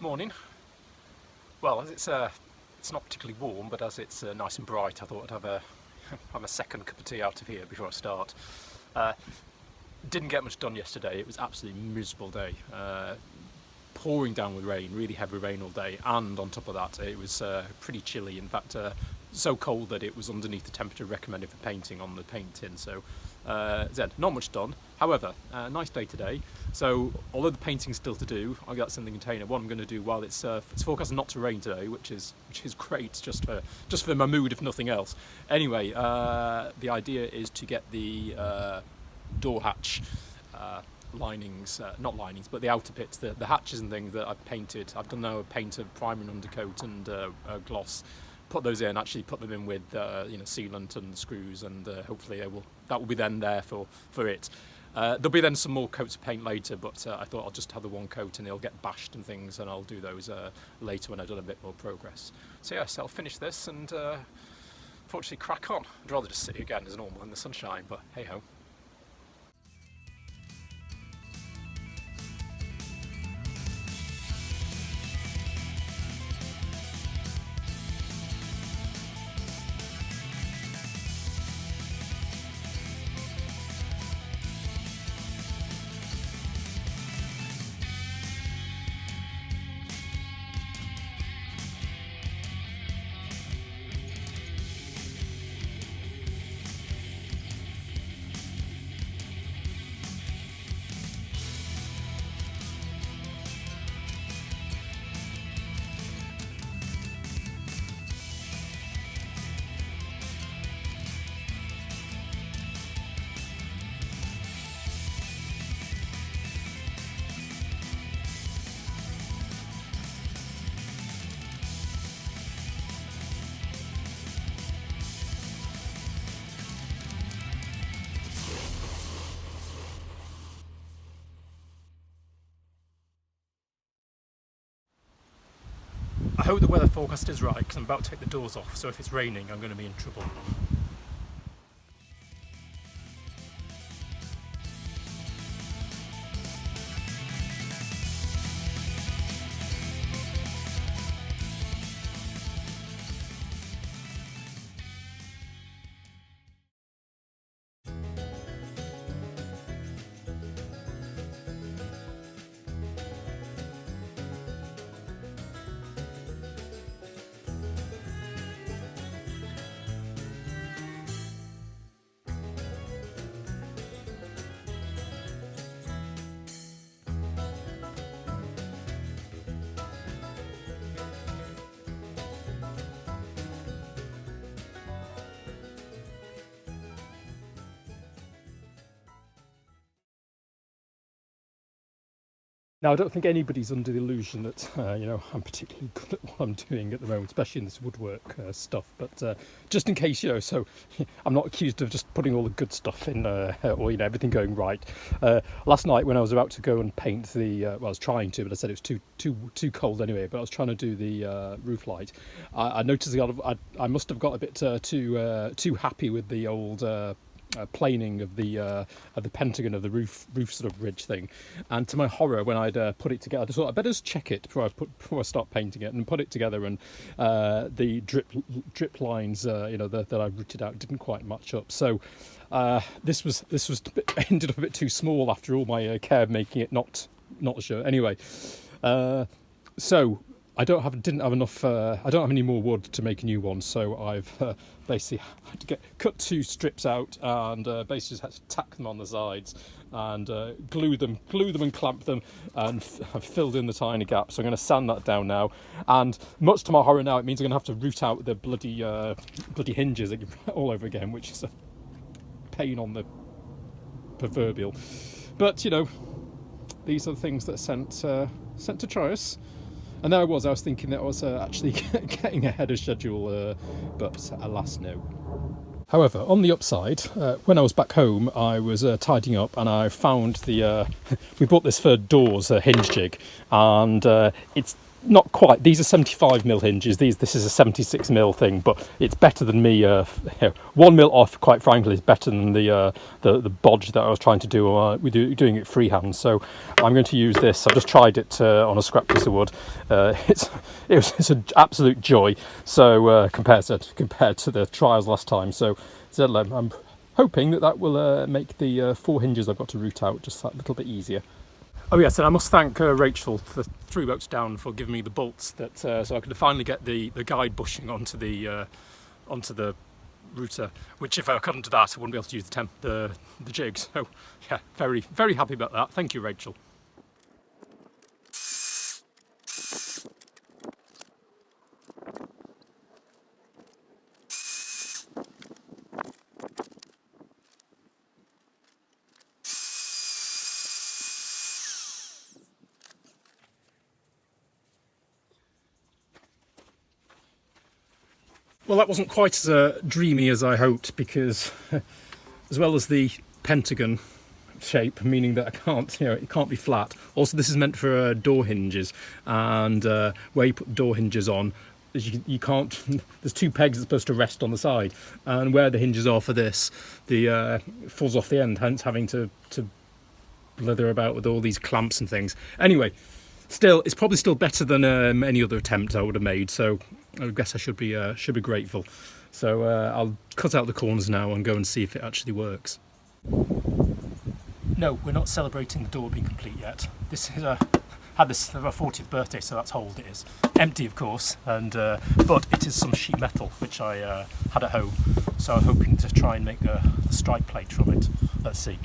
Morning. Well, as it's not particularly warm, but as it's nice and bright, I thought I'd have a second cup of tea out of here before I start. Didn't get much done yesterday. It was absolutely miserable day. Pouring down with rain, really heavy rain all day, and on top of that it was pretty chilly. In fact, so cold that it was underneath the temperature recommended for painting on the paint tin. So not much done. However, nice day today. So although the painting's still to do, I've got some in the container. What I'm going to do while it's forecast not to rain today, which is great, just for my mood if nothing else. Anyway, the idea is to get the door hatch linings, not linings, but the outer bits, the hatches and things that I've painted. I've done now a paint of primer and undercoat and gloss. Put those in, actually put them in with sealant and screws, and hopefully that will be then there for it. There'll be then some more coats of paint later, but I thought I'll just have the one coat and it'll get bashed and things, and I'll do those later when I've done a bit more progress. So yes, I'll finish this and fortunately crack on. I'd rather just sit here again as normal in the sunshine, but hey ho. I hope the weather forecast is right, because I'm about to take the doors off, so if it's raining I'm going to be in trouble. Now, I don't think anybody's under the illusion that I'm particularly good at what I'm doing at the moment, especially in this woodwork stuff. But just in case, so I'm not accused of just putting all the good stuff in or everything going right. Last night, when I was about to go and paint I was trying to, but I said it was too cold anyway. But I was trying to do the roof light. I noticed I must have got a bit too happy with the old. Planing of the pentagon of the roof sort of ridge thing, and to my horror, when I'd put it together, I just thought I'd better just check it before I start painting it, and put it together, and the drip lines that I rooted out didn't quite match up. So this was ended up a bit too small after all my care of making it not sure. Anyway, so I didn't have enough. I don't have any more wood to make a new one, so I've basically had to cut two strips out and basically just had to tack them on the sides and glue them and clamp them, and I've filled in the tiny gaps. So I'm going to sand that down now, and much to my horror now, it means I'm going to have to root out the bloody hinges all over again, which is a pain on the proverbial. But these are the things that are sent to try us. And there I was thinking that I was actually getting ahead of schedule, but alas no. However, on the upside, when I was back home, I was tidying up and I found we bought this for doors, a hinge jig, and it's not quite. These are 75mm hinges. This is a 76mm thing, but it's better than me. 1mm off, quite frankly, is better than the bodge that I was trying to do. Doing it freehand. So I'm going to use this. I've just tried it on a scrap piece of wood. It's an absolute joy. So compared to the trials last time. So I'm hoping that will make the 4 hinges I've got to root out just that little bit easier. Oh yes, and I must thank Rachel, the 3 boats down, for giving me the bolts that so I could finally get the guide bushing onto the router. Which, if I couldn't do that, I wouldn't be able to use the jig. So yeah, very very happy about that. Thank you, Rachel. Well, that wasn't quite as dreamy as I hoped, because as well as the pentagon shape, meaning that it can't be flat. Also, this is meant for door hinges, and where you put door hinges on, you can't. There's 2 pegs that's supposed to rest on the side, and where the hinges are for this, the falls off the end. Hence, having to blether about with all these clamps and things. Anyway, still, it's probably still better than any other attempt I would have made. So I guess I should be grateful. So I'll cut out the corners now and go and see if it actually works. No, we're not celebrating the door being complete yet. This is had this for my 40th birthday, so that's how old it is. Empty, of course, and but it is some sheet metal which I had at home. So I'm hoping to try and make the strike plate from it. Let's see.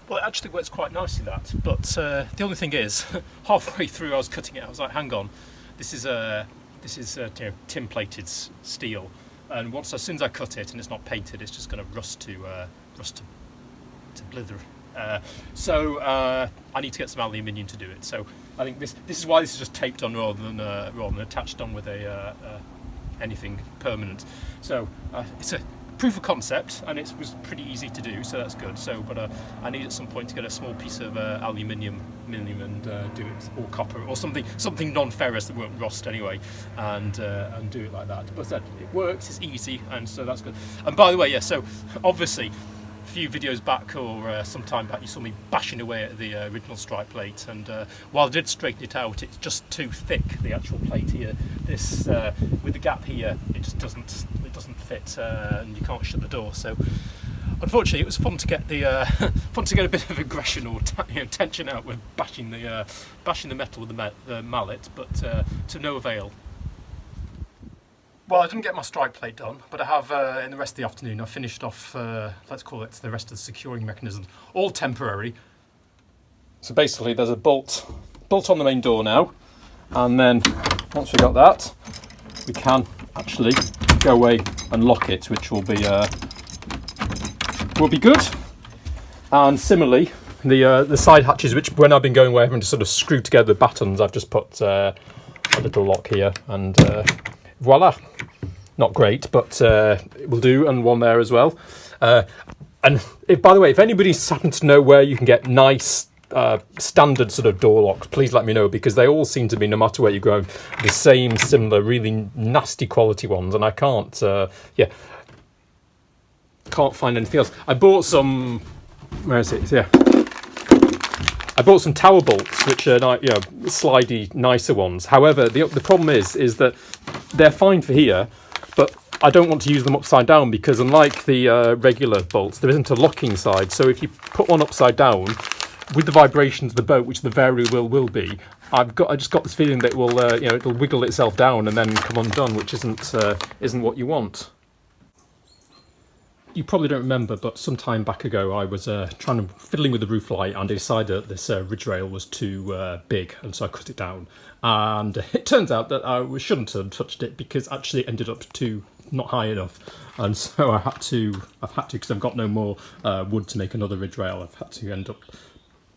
Well, it actually works quite nicely, that, but the only thing is, halfway through I was cutting it, I was like, hang on, this is tin-plated steel, and as soon as I cut it and it's not painted, it's just going to rust to blither. So I need to get some aluminium to do it. So I think this is why this is just taped on rather than attached on with anything permanent. So it's a proof of concept, and it was pretty easy to do, so that's good. So, but I need at some point to get a small piece of aluminium and do it, or copper, or something non-ferrous that won't rust anyway, and do it like that. But it works, it's easy, and so that's good. And by the way, yeah, so obviously, a few videos back or some time back, you saw me bashing away at the original strike plate, and while I did straighten it out, it's just too thick, the actual plate here. This with the gap here, it just doesn't fit, and you can't shut the door. So unfortunately, it was fun to get a bit of aggression or tension out with bashing the metal with the mallet, but to no avail. Well, I didn't get my strike plate done, but I have in the rest of the afternoon. I finished off, let's call it, the rest of the securing mechanisms, all temporary. So basically, there's a bolt on the main door now, and then once we got that, we can actually go away and lock it, which will be good. And similarly, the side hatches, which when I've been going away having to sort of screw together the battens, I've just put a little lock here, and voila. Not great, but it will do, and one there as well. And if, by the way, if anybody's happened to know where you can get nice standard sort of door locks, please let me know, because they all seem to be, no matter where you go, the same, similar, really nasty quality ones, and I can't find anything else. I bought some, where is it? Yeah, I bought some tower bolts, which are slidey, nicer ones. However, the problem is that they're fine for here, but I don't want to use them upside down, because unlike the regular bolts, there isn't a locking side. So if you put one upside down, with the vibrations of the boat, which the very will be, I just got this feeling that it will it'll wiggle itself down and then come undone, which isn't what you want. You probably don't remember, but some time back ago I was fiddling with the roof light, and I decided that this ridge rail was too big, and so I cut it down. And it turns out that I shouldn't have touched it, because actually it ended up not high enough, and so I've had to, because I've got no more wood to make another ridge rail, I've had to end up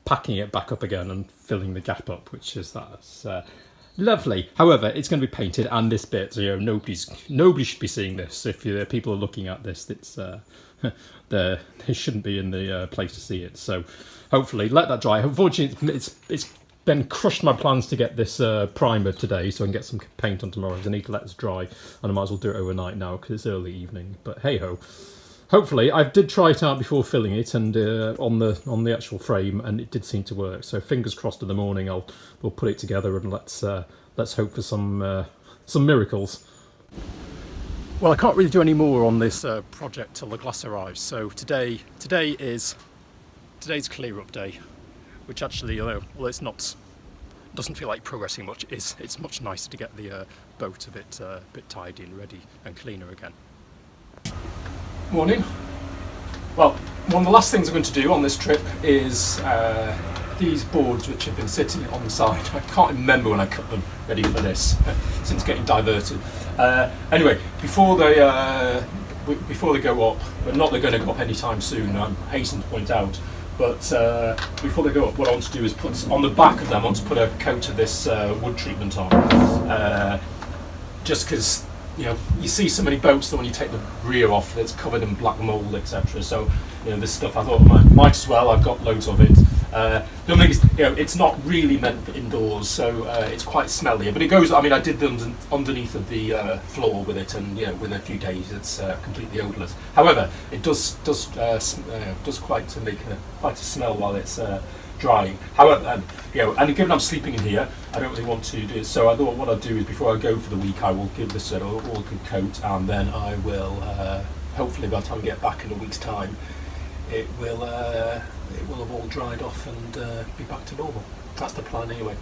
packing it back up again and filling the gap up, which is lovely. However, it's going to be painted, and this bit, nobody should be seeing this. If people are looking at this, it's they shouldn't be in the place to see it. So hopefully let that dry. Unfortunately, it's been crushed my plans to get this primer today, so I can get some paint on tomorrow. I need to let this dry, and I might as well do it overnight now because it's early evening. But hey ho. Hopefully, I did try it out before filling it, and on the actual frame, and it did seem to work. So fingers crossed in the morning we'll put it together, and let's hope for some miracles. Well, I can't really do any more on this project till the glass arrives. So today's clear up day, which actually, well, it's not. Doesn't feel like progressing much. It's much nicer to get the boat a bit tidy and ready and cleaner again. Morning. Well, one of the last things I'm going to do on this trip is these boards, which have been sitting on the side. I can't remember when I cut them ready for this, since getting diverted. Anyway, before they go up, but not they're going to go up anytime soon, I hasten to point out, but before they go up, what I want to do is put on the back of them, I want to put a coat of this wood treatment on, just because you see so many boats that when you take the rear off, it's covered in black mould, etc. So, this stuff I thought might as well. I've got loads of it. The only thing is, it's not really meant for indoors, so it's quite smelly. But it goes. I mean, I did them underneath of the floor with it, and within a few days, it's completely odourless. However, it does quite make quite a smell while it's drying. However, and given I'm sleeping in here, I don't really want to do it. So I thought what I'd do is, before I go for the week, I will give this all a good coat, and then I will hopefully by the time I get back in a week's time, it will have all dried off and be back to normal. That's the plan anyway.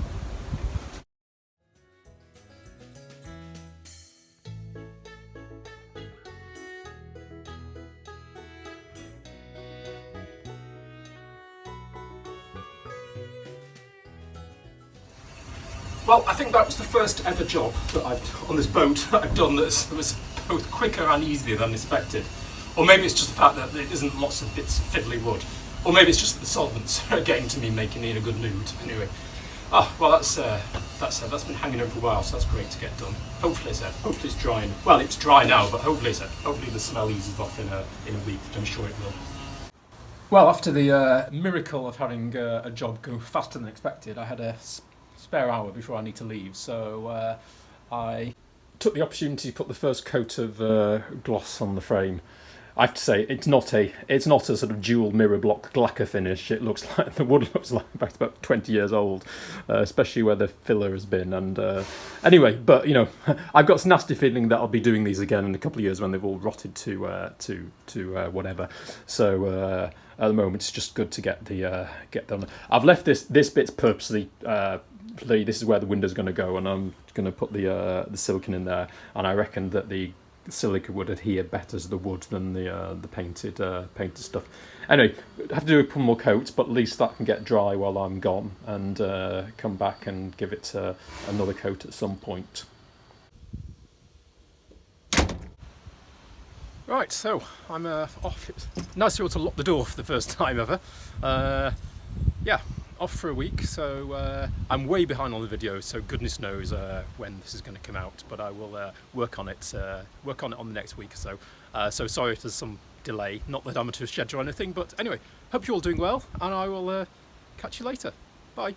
Well, I think that was the first ever job that on this boat that I've done that was both quicker and easier than expected. Or maybe it's just the fact that there isn't lots of bits of fiddly wood. Or maybe it's just that the solvents are getting to me, making me in a good mood. Anyway, well, that's been hanging over for a while, so that's great to get done. Hopefully it's drying. Well, it's dry now, but hopefully the smell eases off in a week, which I'm sure it will. Well, after the miracle of having a job go faster than expected, I had a spare hour before I need to leave, so I took the opportunity to put the first coat of gloss on the frame. I have to say, it's not a sort of dual mirror block lacquer finish. It looks like the wood looks like about 20 years old, especially where the filler has been. And anyway, but I've got this nasty feeling that I'll be doing these again in a couple of years when they've all rotted to whatever. So at the moment, it's just good to get done. I've left this bit's purposely. This is where the window's going to go, and I'm going to put the silicone in there, and I reckon that the silica would adhere better to the wood than the painted stuff. Anyway, I have to do a couple more coats, but at least that can get dry while I'm gone, and come back and give it another coat at some point. Right, so I'm off. It's nice to be able to lock the door for the first time ever. Yeah. off for a week, so I'm way behind on the videos, so goodness knows when this is going to come out, but I will work on it on the next week or so. So sorry if there's some delay, not that I'm on a schedule or anything, but anyway, hope you're all doing well, and I will catch you later. Bye.